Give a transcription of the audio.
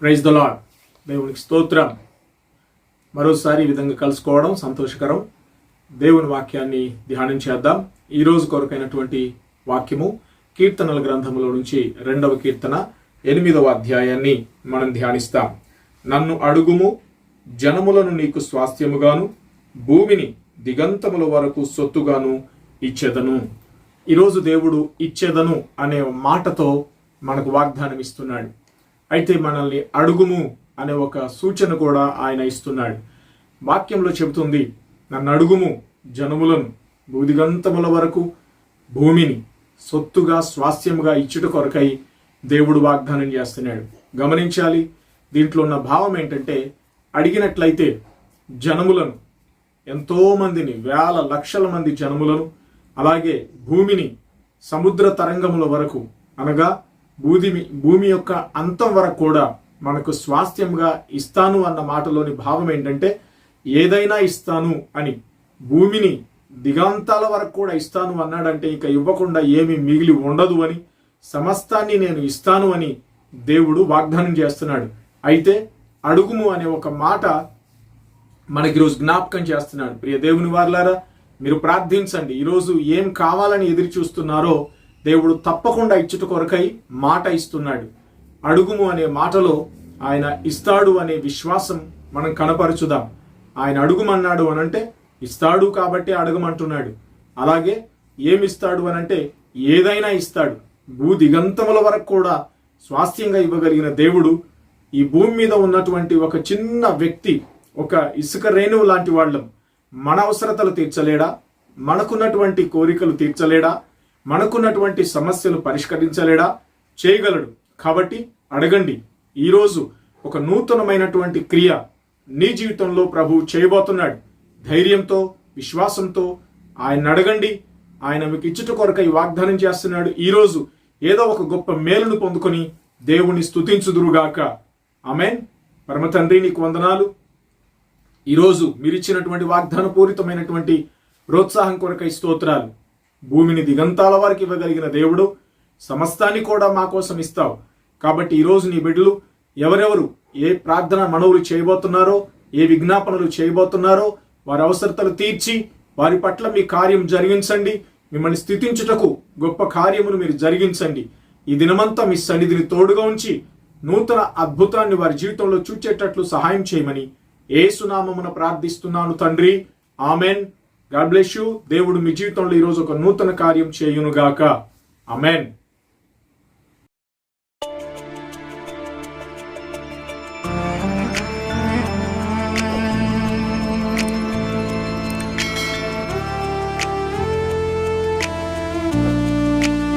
Praise the lord. దేవునికి స్తోత్రం. మరోసారి ఈ విధంగా కలుసుకోవడం సంతోషకరం. దేవుని వాక్యాన్ని ధ్యానం చేద్దాం. ఈరోజు కొరకైనటువంటి వాక్యము కీర్తనల గ్రంథములో నుంచి 2వ కీర్తన 8వ అధ్యాయాన్ని మనం ధ్యానిస్తాం. నన్ను అడుగుము, జనములను నీకు స్వాస్థ్యముగాను, భూమిని దిగంతముల వరకు సొత్తుగాను ఇచ్చెదను. ఈరోజు దేవుడు ఇచ్చెదను అనే మాటతో మనకు వాగ్దానం ఇస్తున్నాడు. అయితే మనల్ని అడుగుము అనే ఒక సూచన కూడా ఆయన ఇస్తున్నాడు. వాక్యంలో చెబుతుంది, నన్ను అడుగుము, జనములను భూదిగంతముల వరకు భూమిని సొత్తుగా స్వాస్థ్యముగా ఇచ్చుట కొరకై దేవుడు వాగ్దానం చేస్తున్నాడు. గమనించాలి, దీంట్లో ఉన్న భావం ఏంటంటే, అడిగినట్లయితే జనములను, ఎంతో మందిని, వేల లక్షల మంది జనములను, అలాగే భూమిని సముద్ర తరంగముల వరకు, అనగా భూమి యొక్క అంతం వరకు కూడా మనకు స్వాస్థ్యంగా ఇస్తాను అన్న మాటలోని భావం ఏంటంటే, ఏదైనా ఇస్తాను అని, భూమిని దిగాంతాల వరకు కూడా ఇస్తాను అన్నాడంటే ఇక ఇవ్వకుండా ఏమీ మిగిలి ఉండదు అని, సమస్తాన్ని నేను ఇస్తాను అని దేవుడు వాగ్దానం చేస్తున్నాడు. అయితే అడుగుము అనే ఒక మాట మనకి ఈరోజు జ్ఞాపకం చేస్తున్నాడు. ప్రియ దేవుని వారలారా, మీరు ప్రార్థించండి. ఈరోజు ఏం కావాలని ఎదురు చూస్తున్నారో దేవుడు తప్పకుండా ఇచ్చుట కొరకై మాట ఇస్తున్నాడు. అడుగుము అనే మాటలో ఆయన ఇస్తాడు అనే విశ్వాసం మనం కనపరచుదాం. ఆయన అడుగుమన్నాడు అనంటే ఇస్తాడు కాబట్టి అడగమంటున్నాడు. అలాగే ఏమిస్తాడు అనంటే ఏదైనా ఇస్తాడు. భూ దిగంతముల వరకు కూడా స్వాస్థ్యంగా ఇవ్వగలిగిన దేవుడు ఈ భూమి మీద ఉన్నటువంటి ఒక చిన్న వ్యక్తి, ఒక ఇసుక రేణువు లాంటి వాళ్ళం, మన అవసరతలు తీర్చలేడా? మనకున్నటువంటి కోరికలు తీర్చలేడా? మనకున్నటువంటి సమస్యలు పరిష్కరించలేడా? చేయగలడు. కాబట్టి అడగండి. ఈరోజు ఒక నూతనమైనటువంటి క్రియ నీ జీవితంలో ప్రభువు చేయబోతున్నాడు. ధైర్యంతో, విశ్వాసంతో ఆయన అడగండి. ఆయన మీకు ఇచ్చుట కొరకై వాగ్దానం చేస్తున్నాడు. ఈరోజు ఏదో ఒక గొప్ప మేలును పొందుకొని దేవుని స్తుతించుదురుగాక. ఆమేన్. పరమ తండ్రి, నీకు వందనాలు. ఈరోజు మీరిచ్చినటువంటి వాగ్దాన పూరితమైనటువంటి ప్రోత్సాహం కొరకై స్తోత్రాలు. భూమిని దిగంతాల వారికి ఇవ్వగలిగిన దేవుడు, సమస్తాన్ని కూడా మా కోసం ఇస్తావు. కాబట్టి ఈరోజు నీ బిడ్డలు ఎవరెవరు ఏ ప్రార్థన మనవులు చేయబోతున్నారో, ఏ విజ్ఞాపనలు చేయబోతున్నారో, వారి అవసరతలు తీర్చి వారి పట్ల మీ కార్యం జరిగించండి. మిమ్మల్ని స్తుతించుటకు గొప్ప కార్యమును మీరు జరిగించండి. ఈ దినమంతా మీ సన్నిధిని తోడుగా ఉంచి నూతన అద్భుతాన్ని వారి జీవితంలో చూచేటట్లు సహాయం చేయమని యేసు నామమున ప్రార్థిస్తున్నాను తండ్రి. ఆమెన్. God bless you. దేవుడు మీ జీవితంలో ఈరోజు ఒక నూతన కార్యం చేయునుగాక. ఆమెన్.